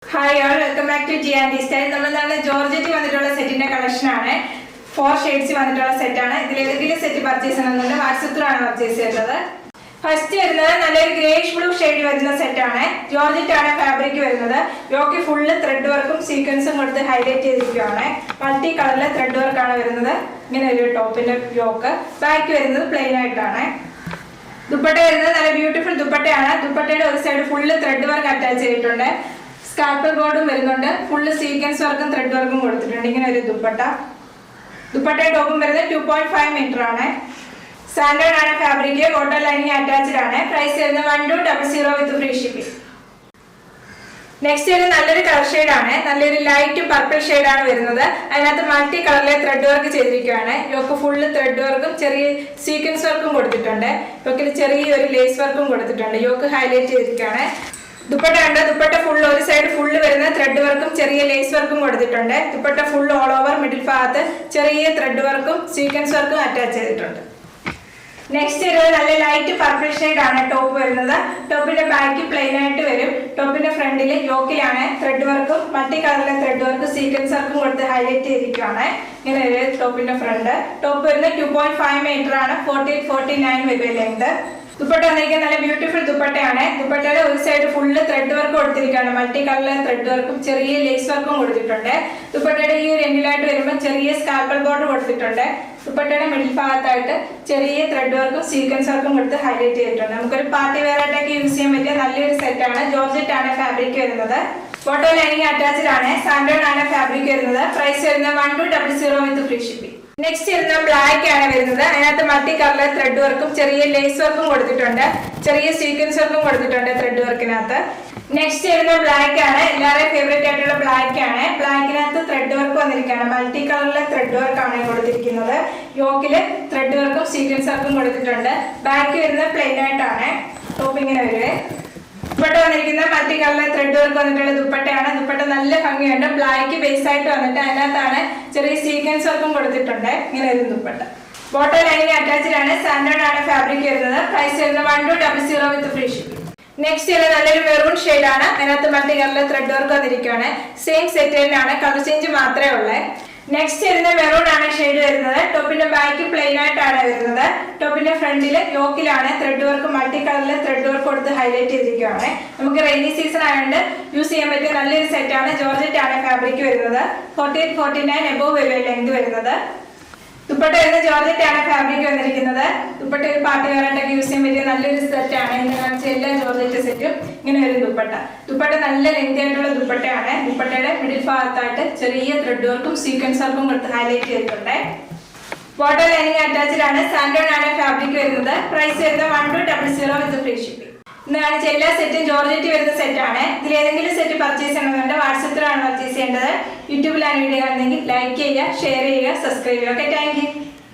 Hi all, welcome back to G&D Style. നമ്മൾ georgette വന്നിട്ടുള്ള സെറ്റിന്റെ കളക്ഷൻ ആണ്. 4 ഷെയ്ഡ്സ് വന്നിട്ടുള്ള സെറ്റ് ആണ്. ഇതിൽ ഏതെങ്കിലും സെറ്റ് പർച്ചേസ് ചെയ്യണമെന്നുണ്ട് വാട്സ്ആപ്പിലാണ് പർച്ചേസ് ചെയ്തത്. ഫസ്റ്റ് വരുന്നത് നല്ലൊരു ഗ്രേഷ് ബ്ലൂ ഷെയ്ഡ് വരുന്ന സെറ്റ് ആണ്. ജോർജറ്റ് ആണ് ഫാബ്രിക് വരുന്നത്. യോക്ക് ഫുള്ള് ത്രെഡ് വർക്കും സീക്വൻസും കൊടുത്ത് ഹൈലൈറ്റ് ചെയ്തിരിക്കുകയാണ്. മൾട്ടി കളറിലെ ത്രെഡ് വർക്ക് ആണ് വരുന്നത്. ഇങ്ങനെ ഒരു ടോപ്പിന്റെ യോക്ക്. ബാക്ക് വരുന്നത് പ്ലെയിൻ ആയിട്ടാണ്. ദുപ്പട്ട വരുന്നത് നല്ല ബ്യൂട്ടിഫുൾ ദുപ്പട്ടയാണ്. ദുപ്പട്ടയുടെ ഒരു side full thread work attach ചെയ്തിട്ടുണ്ട്. സ്കാൽപ്പൽ ബോർഡും വരുന്നുണ്ട്. ഫുള്ള് സീക്വൻസ് വർക്കും ത്രെഡ് വർക്കും കൊടുത്തിട്ടുണ്ട്. ഇങ്ങനെ ഒരു ദുപ്പട്ട. ദുപ്പട്ടയുടെ ടോപ്പും വരുന്നത് 2.5 മീറ്റർ ആണ്. സാൻഡേർഡ് ആണ് ഫാബ്രിക്. കോട്ടൺ ലൈനിങ് അറ്റാച്ച്ഡ് ആണ്. പ്രൈസ് വരുന്നത് 1200 വിത്ത് ഫ്രീ ഷിപ്പിംഗ്. നെക്സ്റ്റ് വരുന്നത് നല്ലൊരു കളർ ഷെയ്ഡ് ആണ്. നല്ലൊരു ലൈറ്റ് പർപ്പിൾ ഷെയ്ഡ് ആണ് വരുന്നത്. അതിനകത്ത് മൾട്ടി കളറിലെ ത്രെഡ് വർക്ക് ചെയ്തിരിക്കുകയാണ്. യോക്ക് ഫുള്ള് ത്രെഡ് വർക്കും ചെറിയ സീക്വൻസ് വർക്കും കൊടുത്തിട്ടുണ്ട്. യോക്കിൽ ചെറിയൊരു ലേസ് വർക്കും കൊടുത്തിട്ടുണ്ട്. യോക്ക് ഹൈലൈറ്റ് ചെയ്തിരിക്കുകയാണ്. ദുപ്പട്ട ഉണ്ട്. ദുപ്പട്ട ഫുൾ ഒരു സൈഡ് ഫുള്ള് വരുന്ന ത്രെഡ് വർക്കും ചെറിയ ലേസ് വർക്കും കൊടുത്തിട്ടുണ്ട്. Dupatta full all over middle ഭാഗത്ത് ചെറിയ ത്രെഡ് വർക്കും സീക്വൻസ് വർക്കും അറ്റാച്ച് ചെയ്തിട്ടുണ്ട്. നെക്സ്റ്റ് വരുന്നത് നല്ല ലൈറ്റ് പർപ്പിൾ ഷെയ്ഡ് ആണ് ടോപ്പ് വരുന്നത്. ടോപ്പിന്റെ ബാക്ക് പ്ലെയിൻ ആയിട്ട് വരും. ടോപ്പിന്റെ ഫ്രണ്ടിൽ യോക്കിലാണ് ത്രെഡ് വർക്കും മൾട്ടി കളറിലെ ത്രെഡ് വർക്ക് സീക്വൻസ് വർക്കും കൊടുത്ത് ഹൈലൈറ്റ് ചെയ്തിരിക്കുകയാണ്. ഇങ്ങനെ ഒരു ടോപ്പിന്റെ ഫ്രണ്ട്. ടോപ്പ് വരുന്നത് 2.5 മീറ്റർ ആണ്. 48-49 വരും ലെങ്ത്. ദുപ്പട്ട വന്നിരിക്കുന്നത് നല്ല ബ്യൂട്ടിഫുൾ ദുപ്പട്ടയാണ്. ദുപ്പട്ടയുടെ ഒരു സൈഡ് ഫുള്ള് ത്രെഡ് വർക്ക് കൊടുത്തിരിക്കുകയാണ്. മൾട്ടി കളറിലെ ത്രെഡ് വർക്കും ചെറിയ ലേസ് വർക്കും കൊടുത്തിട്ടുണ്ട്. ദുപ്പട്ടയുടെ ഈ ഒരു എൻഡിലായിട്ട് വരുമ്പോൾ ചെറിയ സ്കാൽപ്പൽ ബോർഡർ കൊടുത്തിട്ടുണ്ട്. ദുപ്പട്ടയുടെ മിഡിൽ ഭാഗത്തായിട്ട് ചെറിയ ത്രെഡ് വർക്കും സീക്വൻസ് വർക്കും കൊടുത്ത് ഹൈലൈറ്റ് ചെയ്തിട്ടുണ്ട്. നമുക്കൊരു പാർട്ടി വെയർ ആയിട്ടൊക്കെ യൂസ് ചെയ്യാൻ പറ്റിയ നല്ലൊരു സെറ്റ് ആണ്. ജോർജറ്റ് ആണ് ഫാബ്രിക് വരുന്നത്. കോട്ടൺ ലൈനിങ് അറ്റാച്ച്ഡ് ആണ്. സാൻഡേർഡ് ആണ് ഫാബ്രിക് വരുന്നത്. പ്രൈസ് വരുന്നത് 1200 വിത്ത് ഫ്രീ ഷിപ്പിംഗ്. നെക്സ്റ്റ് വരുന്ന ബ്ലാക്ക് ആണ് വരുന്നത്. അതിനകത്ത് മൾട്ടി കളറിലെ ത്രെഡ് വർക്കും ചെറിയ ലേസ് വർക്കും കൊടുത്തിട്ടുണ്ട്. ചെറിയ സീക്വൻസ് വർക്കും കൊടുത്തിട്ടുണ്ട് ത്രെഡ് വർക്കിനകത്ത്. നെക്സ്റ്റ് വരുന്ന ബ്ലാക്ക് ആണ്. എല്ലാവരുടെയും ഫേവറേറ്റ് ആയിട്ടുള്ള ബ്ലാക്ക് ആണ്. ബ്ലാക്കിനകത്ത് ത്രെഡ് വർക്ക് വന്നിരിക്കുകയാണ്. മൾട്ടി കളറിലെ ത്രെഡ് വർക്ക് ആണ് കൊടുത്തിരിക്കുന്നത്. യോക്കില് ത്രെഡ് വർക്കും സീക്വൻസ് വർക്കും കൊടുത്തിട്ടുണ്ട്. ബാക്ക് വരുന്നത് പ്ലെയിൻ ആയിട്ടാണ്. ടോപ്പ് ഇങ്ങനെ വരുവേ. ദുപ്പട്ട വന്നിരിക്കുന്ന മൾട്ടി കളറിലെ ത്രെഡ് വർക്ക് വന്നിട്ടുള്ള ദുപ്പട്ടയാണ്. ദുപ്പട്ട നല്ല ഭംഗിയുണ്ട്. ബ്ലാക്ക് ബേസ് ആയിട്ട് വന്നിട്ട് അതിനകത്താണ് ചെറിയ സീക്വൻസ് വർക്കും കൊടുത്തിട്ടുണ്ട്. ഇങ്ങനെ ഒരു ദുപ്പട്ട. ബോട്ടം ലൈനിങ് അറ്റാച്ച്ഡ് ആണ്. സാൻഡേർഡ് ആണ് ഫാബ്രിക് വരുന്നത്. പ്രൈസ് വരുന്നത് 1200 വിത്ത് ഫ്രീ ഷിപ്പിംഗ്. നെക്സ്റ്റ് വരുന്നത് നല്ലൊരു മെറൂൺ ഷെയ്ഡ് ആണ്. അതിനകത്ത് മൾട്ടി കളറിലെ ത്രെഡ് വർക്ക് വന്നിരിക്കുകയാണ്. സെയിം സെറ്റ് തന്നെയാണ്. കളർ ചേഞ്ച് മാത്രമേ ഉള്ളൂ. നെക്സ്റ്റ് വരുന്ന മെറൂൺ ആണ് ഷെയ്ഡ് വരുന്നത്. ടോപ്പിന്റെ ബാക്ക് പ്ലെയിൻ ആയിട്ടാണ് വരുന്നത്. ടോപ്പിന്റെ ഫ്രണ്ടില് യോക്കിലാണ് ത്രെഡ് വർക്ക് മൾട്ടി കളറിലെ ത്രെഡ് വർക്ക് കൊടുത്ത് ഹൈലൈറ്റ് ചെയ്തിരിക്കുകയാണ്. നമുക്ക് റെയിനി സീസൺ ആയതുകൊണ്ട് യൂസ് ചെയ്യാൻ പറ്റിയ നല്ലൊരു സെറ്റ് ആണ്. ജോർജറ്റ് ആണ് ഫാബ്രിക് വരുന്നത്. 48-49 എബോവ് വരും ലെങ്ത് വരുന്നത്. ദുപ്പട്ട വരുന്ന ജോർജറ്റ് ആണ് ഫാബ്രിക് വന്നിരിക്കുന്നത്. ദുപ്പട്ട ഒരു പാർട്ടി വെയർ ആയിട്ടൊക്കെ യൂസ് ചെയ്യാൻ പറ്റിയ നല്ലൊരു സെറ്റ് ആണ്. ഇങ്ങനെ കാണിച്ച എല്ലാ ജോർജറ്റ് സെറ്റും ഇങ്ങനെ ഒരു ദുപ്പട്ട. ദുപ്പട്ട നല്ല ലെങ്ത് ആയിട്ടുള്ള ദുപ്പട്ടയാണ്. ദുപ്പട്ടയുടെ മിഡിൽ ഭാഗത്തായിട്ട് ചെറിയ ത്രെഡ് വർക്കും സീക്വൻസ് വർക്കും കൊടുത്ത് ഹൈലൈറ്റ് ചെയ്തിട്ടുണ്ട്. ബോട്ടം ലൈനിങ് അറ്റാച്ച്ഡ് ആണ്. സാൻഡേർഡ് ആണ് ഫാബ്രിക് വരുന്നത്. പ്രൈസ് വരുന്നത് 1200 വിത്ത് ഫ്രീ ഷിപ്പിംഗ്. ഇന്ന് കാണിച്ച എല്ലാ സെറ്റും ജോർജറ്റ് വരുന്ന സെറ്റ് ആണ്. ഇതിൽ ഏതെങ്കിലും സെറ്റ് പർച്ചേസ് ചെയ്യണമെന്നുണ്ട് വാട്സ്ആപ്പിലാണ് പർച്ചേസ് ചെയ്യേണ്ടത്. യൂട്യൂബിലാണ് വീഡിയോ കാണുന്നെങ്കിൽ ലൈക്ക് ചെയ്യുക, ഷെയർ ചെയ്യുക, സബ്സ്ക്രൈബ് ചെയ്യുക. Okay, thank you.